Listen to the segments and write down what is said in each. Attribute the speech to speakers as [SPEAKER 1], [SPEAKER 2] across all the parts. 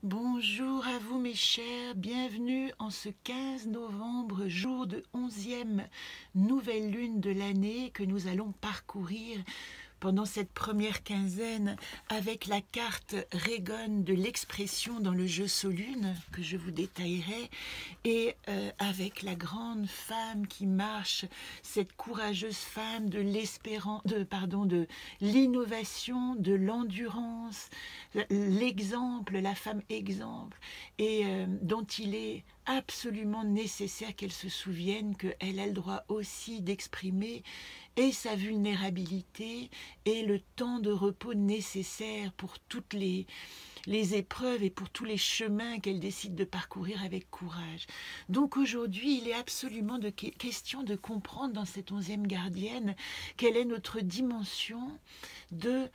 [SPEAKER 1] Bonjour à vous mes chers, bienvenue en ce 15 novembre, jour de 11e nouvelle lune de l'année que nous allons parcourir pendant cette première quinzaine avec la carte Régone de l'expression dans le jeu Solune que je vous détaillerai et avec la grande femme qui marche, cette courageuse femme de l'espérance, de l'innovation, de l'endurance, l'exemple, la femme exemple et dont il est absolument nécessaire qu'elle se souvienne qu'elle a le droit aussi d'exprimer et sa vulnérabilité et le temps de repos nécessaire pour toutes les épreuves et pour tous les chemins qu'elle décide de parcourir avec courage. Donc aujourd'hui, il est absolument question de comprendre dans cette 11e gardienne quelle est notre dimension de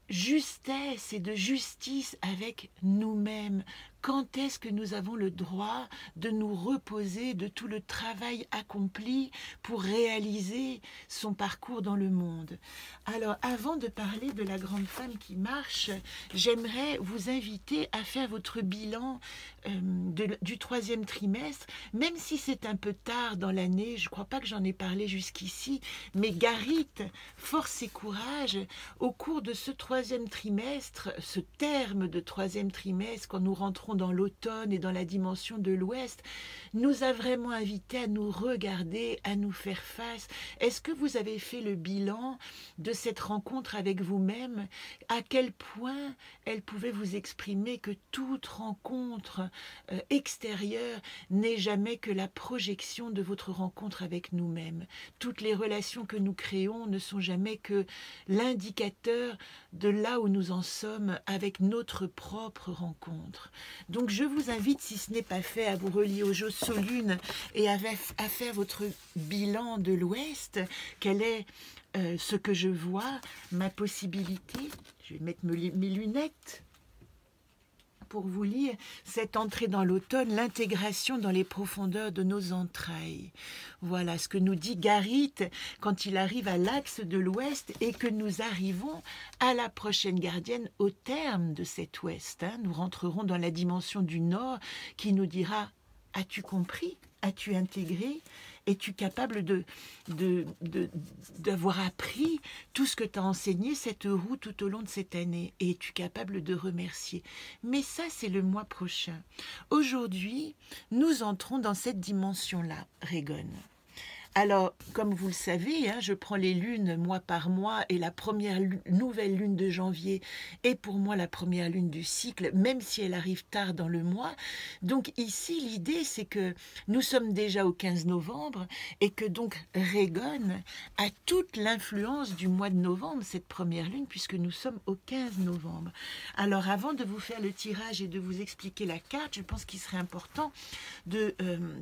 [SPEAKER 1] justesse et de justice avec nous-mêmes. Quand est-ce que nous avons le droit de nous reposer de tout le travail accompli pour réaliser son parcours dans le monde? Alors, avant de parler de la grande femme qui marche, j'aimerais vous inviter à faire votre bilan du 3e trimestre, même si c'est un peu tard dans l'année, je ne crois pas que j'en ai parlé jusqu'ici, mais Garit, force et courage, au cours de ce 3e trimestre, ce terme de 3e trimestre, quand nous rentrons dans l'automne et dans la dimension de l'Ouest, nous a vraiment invités à nous regarder, à nous faire face. Est-ce que vous avez fait le bilan de cette rencontre avec vous-même? À quel point elle pouvait vous exprimer que toute rencontre extérieure n'est jamais que la projection de votre rencontre avec nous-mêmes. Toutes les relations que nous créons ne sont jamais que l'indicateur de là où nous en sommes avec notre propre rencontre. Donc je vous invite, si ce n'est pas fait, à vous relier au jeu Solune et à faire votre bilan de l'Ouest. Quel est ce que je vois, ma possibilité? Je vais mettre mes lunettes pour vous lire cette entrée dans l'automne, l'intégration dans les profondeurs de nos entrailles. Voilà ce que nous dit Garit quand il arrive à l'axe de l'Ouest et que nous arrivons à la prochaine gardienne au terme de cet Ouest. Nous rentrerons dans la dimension du Nord qui nous dira « As-tu compris ? As-tu intégré ? Es-tu capable d'avoir appris tout ce que t'as enseigné cette roue tout au long de cette année? Et es-tu capable de remercier ?» Mais ça, c'est le mois prochain. Aujourd'hui, nous entrons dans cette dimension-là, Régone. Alors, comme vous le savez, je prends les lunes mois par mois et la première nouvelle lune de janvier est pour moi la première lune du cycle, même si elle arrive tard dans le mois. Donc ici, l'idée, c'est que nous sommes déjà au 15 novembre et que donc Régone a toute l'influence du mois de novembre, cette première lune, puisque nous sommes au 15 novembre. Alors, avant de vous faire le tirage et de vous expliquer la carte, je pense qu'il serait important de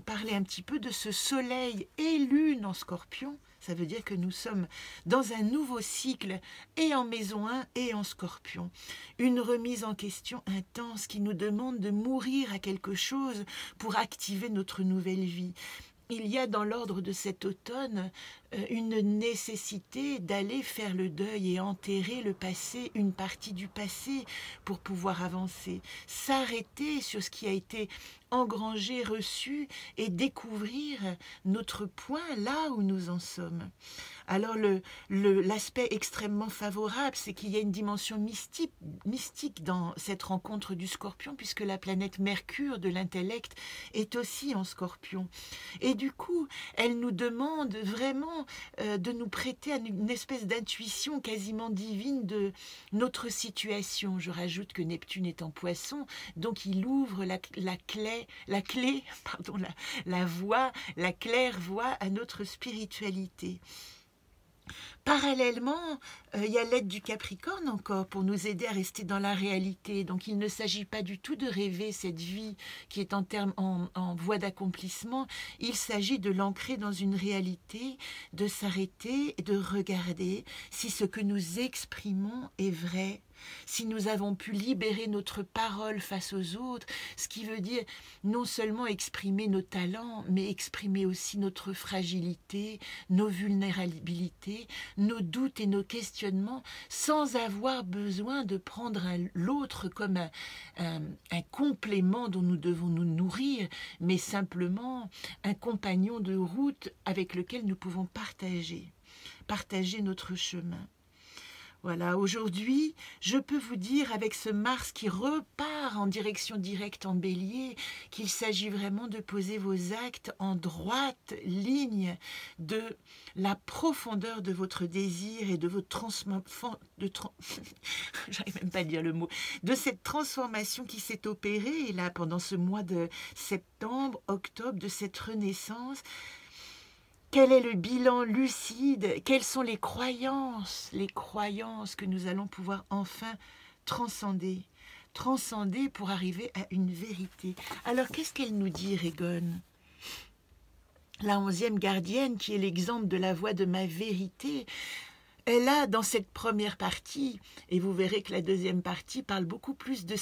[SPEAKER 1] parler un petit peu de ce soleil élu en Scorpion. Ça veut dire que nous sommes dans un nouveau cycle et en maison 1 et en Scorpion. Une remise en question intense qui nous demande de mourir à quelque chose pour activer notre nouvelle vie. Il y a dans l'ordre de cet automne une nécessité d'aller faire le deuil et enterrer le passé, une partie du passé pour pouvoir avancer, s'arrêter sur ce qui a été engrangé, reçu et découvrir notre point là où nous en sommes. Alors l'aspect extrêmement favorable, c'est qu'il y a une dimension mystique dans cette rencontre du Scorpion, puisque la planète Mercure de l'intellect est aussi en Scorpion. Et du coup, elle nous demande vraiment de nous prêter à une espèce d'intuition quasiment divine de notre situation. Je rajoute que Neptune est en Poisson, donc il ouvre la voie, la claire voie à notre spiritualité. Parallèlement, il y a l'aide du Capricorne encore pour nous aider à rester dans la réalité. Donc il ne s'agit pas du tout de rêver cette vie qui est en voie d'accomplissement. Il s'agit de l'ancrer dans une réalité, de s'arrêter et de regarder si ce que nous exprimons est vrai si nous avons pu libérer notre parole face aux autres, ce qui veut dire non seulement exprimer nos talents, mais exprimer aussi notre fragilité, nos vulnérabilités, nos doutes et nos questionnements, sans avoir besoin de prendre l'autre comme un complément dont nous devons nous nourrir, mais simplement un compagnon de route avec lequel nous pouvons partager notre chemin. Voilà, aujourd'hui, je peux vous dire avec ce Mars qui repart en direction directe en Bélier qu'il s'agit vraiment de poser vos actes en droite ligne de la profondeur de votre désir et de votre j'arrive même pas à dire le mot, de cette transformation qui s'est opérée là pendant ce mois de septembre, octobre, de cette renaissance. Quel est le bilan lucide? Quelles sont les croyances que nous allons pouvoir enfin transcender pour arriver à une vérité. Alors, qu'est-ce qu'elle nous dit, Régone? La 11e gardienne, qui est l'exemple de la voie de ma vérité, elle a dans cette première partie, et vous verrez que la deuxième partie parle beaucoup plus de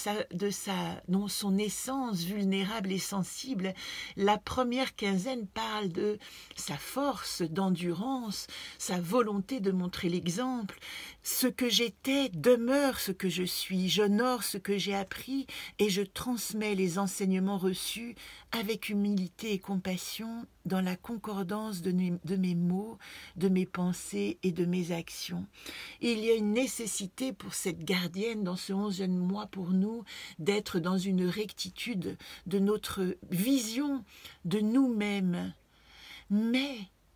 [SPEAKER 1] son essence vulnérable et sensible. La première quinzaine parle de sa force d'endurance, sa volonté de montrer l'exemple. Ce que j'étais demeure ce que je suis, j'honore ce que j'ai appris et je transmets les enseignements reçus avec humilité et compassion dans la concordance de mes mots, de mes pensées et de mes actions. Et il y a une nécessité pour cette gardienne dans ce 11e mois pour nous d'être dans une rectitude de notre vision de nous-mêmes.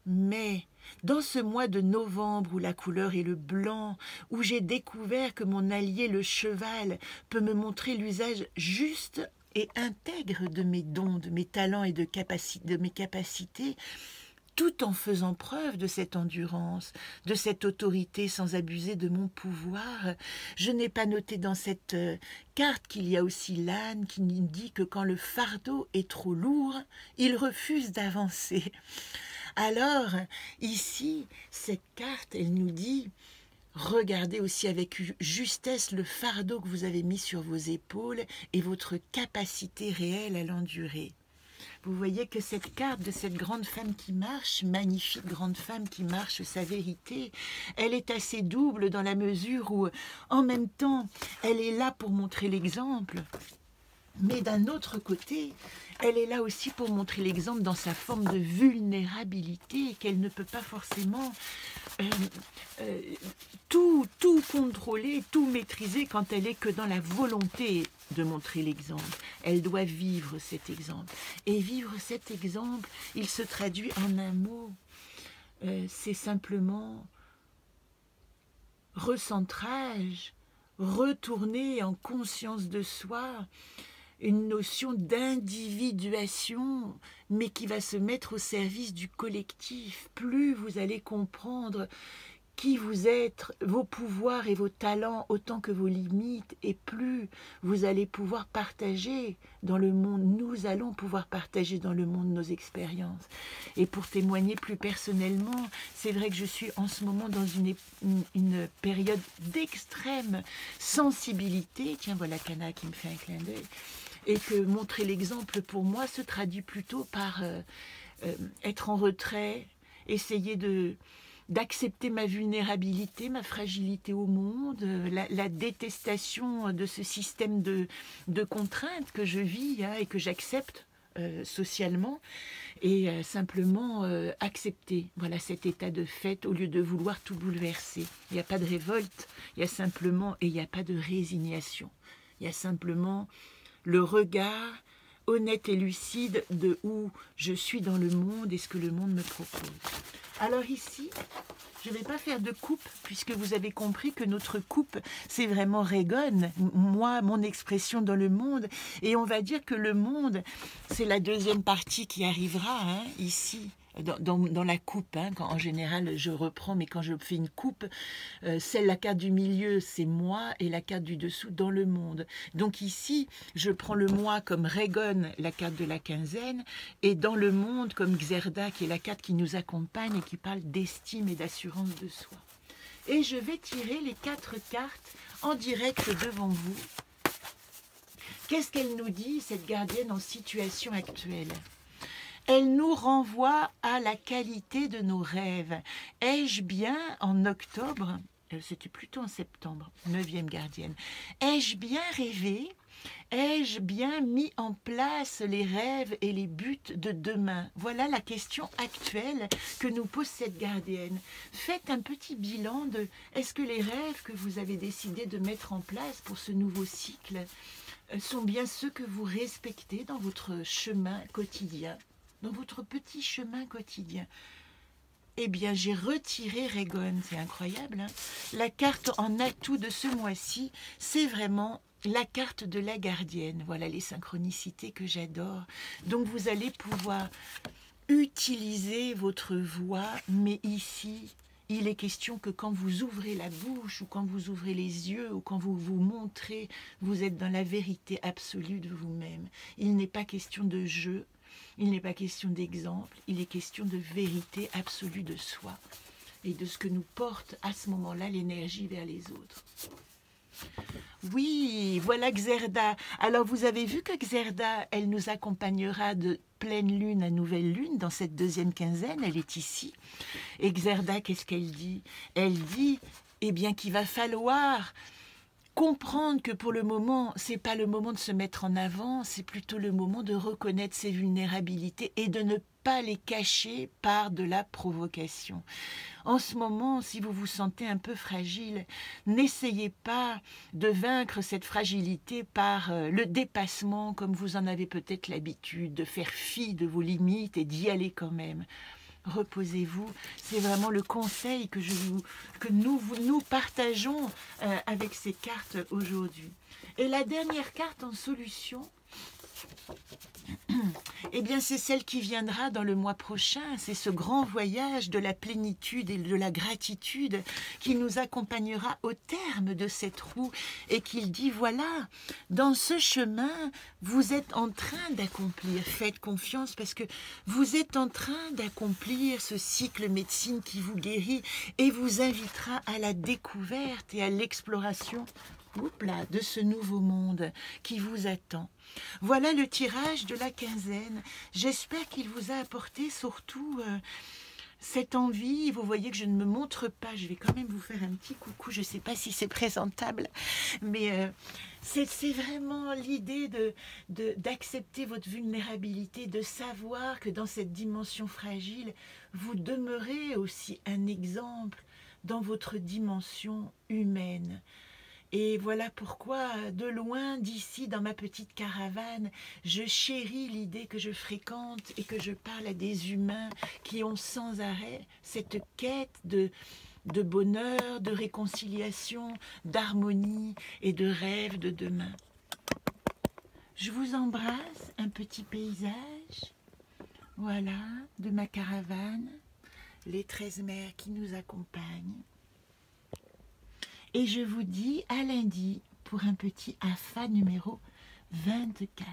[SPEAKER 1] Mais, dans ce mois de novembre où la couleur est le blanc, où j'ai découvert que mon allié le cheval peut me montrer l'usage juste et intègre de mes dons, de mes talents et de mes capacités, tout en faisant preuve de cette endurance, de cette autorité sans abuser de mon pouvoir. Je n'ai pas noté dans cette carte qu'il y a aussi l'âne qui nous dit que quand le fardeau est trop lourd, il refuse d'avancer. Alors, ici, cette carte, elle nous dit: regardez aussi avec justesse le fardeau que vous avez mis sur vos épaules et votre capacité réelle à l'endurer. Vous voyez que cette carte de cette grande femme qui marche, magnifique grande femme qui marche sa vérité, elle est assez double dans la mesure où, en même temps, elle est là pour montrer l'exemple, mais d'un autre côté, elle est là aussi pour montrer l'exemple dans sa forme de vulnérabilité, qu'elle ne peut pas forcément tout contrôler, tout maîtriser quand elle est que dans la volonté de montrer l'exemple. Elle doit vivre cet exemple. Et vivre cet exemple, il se traduit en un mot. C'est simplement recentrage, retourner en conscience de soi, une notion d'individuation, mais qui va se mettre au service du collectif. Plus vous allez comprendre qui vous êtes, vos pouvoirs et vos talents autant que vos limites, et plus vous allez pouvoir partager dans le monde, nous allons pouvoir partager dans le monde nos expériences. Et pour témoigner plus personnellement, c'est vrai que je suis en ce moment dans une période d'extrême sensibilité. Tiens, voilà Cana qui me fait un clin d'œil. Et que montrer l'exemple pour moi se traduit plutôt par être en retrait, essayer d'accepter ma vulnérabilité, ma fragilité au monde, la détestation de ce système de contraintes que je vis et que j'accepte socialement, et simplement accepter voilà, cet état de fait au lieu de vouloir tout bouleverser. Il n'y a pas de révolte, il y a simplement, et il n'y a pas de résignation, il y a simplement le regard honnête et lucide de où je suis dans le monde et ce que le monde me propose. Alors ici, je ne vais pas faire de coupe, puisque vous avez compris que notre coupe, c'est vraiment Régone, moi, mon expression dans le monde. Et on va dire que le monde, c'est la deuxième partie qui arrivera, hein, ici, dans la coupe. Hein, en général, je reprends, mais quand je fais une coupe, la carte du milieu, c'est moi, et la carte du dessous, dans le monde. Donc ici, je prends le moi comme Régone, la carte de la quinzaine, et dans le monde comme Xerda, qui est la carte qui nous accompagne et qui parle d'estime et d'assurance de soi. Et je vais tirer les 4 cartes en direct devant vous. Qu'est-ce qu'elle nous dit, cette gardienne en situation actuelle? Elle nous renvoie à la qualité de nos rêves. Ai-je bien, en octobre, c'était plutôt en septembre, 9e gardienne, ai-je bien rêvé? Ai-je bien mis en place les rêves et les buts de demain? Voilà la question actuelle que nous pose cette gardienne. Faites un petit bilan de est-ce que les rêves que vous avez décidé de mettre en place pour ce nouveau cycle sont bien ceux que vous respectez dans votre chemin quotidien, dans votre petit chemin quotidien. Eh bien, j'ai retiré Regon, c'est incroyable, hein. La carte en atout de ce mois-ci, c'est vraiment la carte de la gardienne. Voilà les synchronicités que j'adore. Donc, vous allez pouvoir utiliser votre voix, mais ici, il est question que quand vous ouvrez la bouche, ou quand vous ouvrez les yeux, ou quand vous vous montrez, vous êtes dans la vérité absolue de vous-même. Il n'est pas question de jeu, il n'est pas question d'exemple, il est question de vérité absolue de soi et de ce que nous porte à ce moment-là l'énergie vers les autres. Oui, voilà Xerda. Alors vous avez vu que Xerda, elle nous accompagnera de pleine lune à nouvelle lune dans cette deuxième quinzaine, elle est ici. Et Xerda, qu'est-ce qu'elle dit? Elle dit, eh bien, qu'il va falloir comprendre que pour le moment, c'est pas le moment de se mettre en avant, c'est plutôt le moment de reconnaître ses vulnérabilités et de ne pas les cacher par de la provocation. En ce moment, si vous vous sentez un peu fragile, n'essayez pas de vaincre cette fragilité par le dépassement, comme vous en avez peut-être l'habitude, de faire fi de vos limites et d'y aller quand même. Reposez-vous, c'est vraiment le conseil que nous partageons avec ces cartes aujourd'hui. Et la dernière carte en solution, eh bien c'est celle qui viendra dans le mois prochain, c'est ce grand voyage de la plénitude et de la gratitude qui nous accompagnera au terme de cette roue et qu'il dit voilà, dans ce chemin, vous êtes en train d'accomplir, faites confiance parce que vous êtes en train d'accomplir ce cycle médecine qui vous guérit et vous invitera à la découverte et à l'exploration de ce nouveau monde qui vous attend. Voilà le tirage de la quinzaine. J'espère qu'il vous a apporté surtout cette envie. Vous voyez que je ne me montre pas. Je vais quand même vous faire un petit coucou. Je ne sais pas si c'est présentable, mais c'est vraiment l'idée d'accepter votre vulnérabilité, de savoir que dans cette dimension fragile, vous demeurez aussi un exemple dans votre dimension humaine. Et voilà pourquoi, de loin, d'ici, dans ma petite caravane, je chéris l'idée que je fréquente et que je parle à des humains qui ont sans arrêt cette quête de bonheur, de réconciliation, d'harmonie et de rêve de demain. Je vous embrasse, un petit paysage, voilà, de ma caravane, les 13 mères qui nous accompagnent. Et je vous dis à lundi pour un petit AFA numéro 24.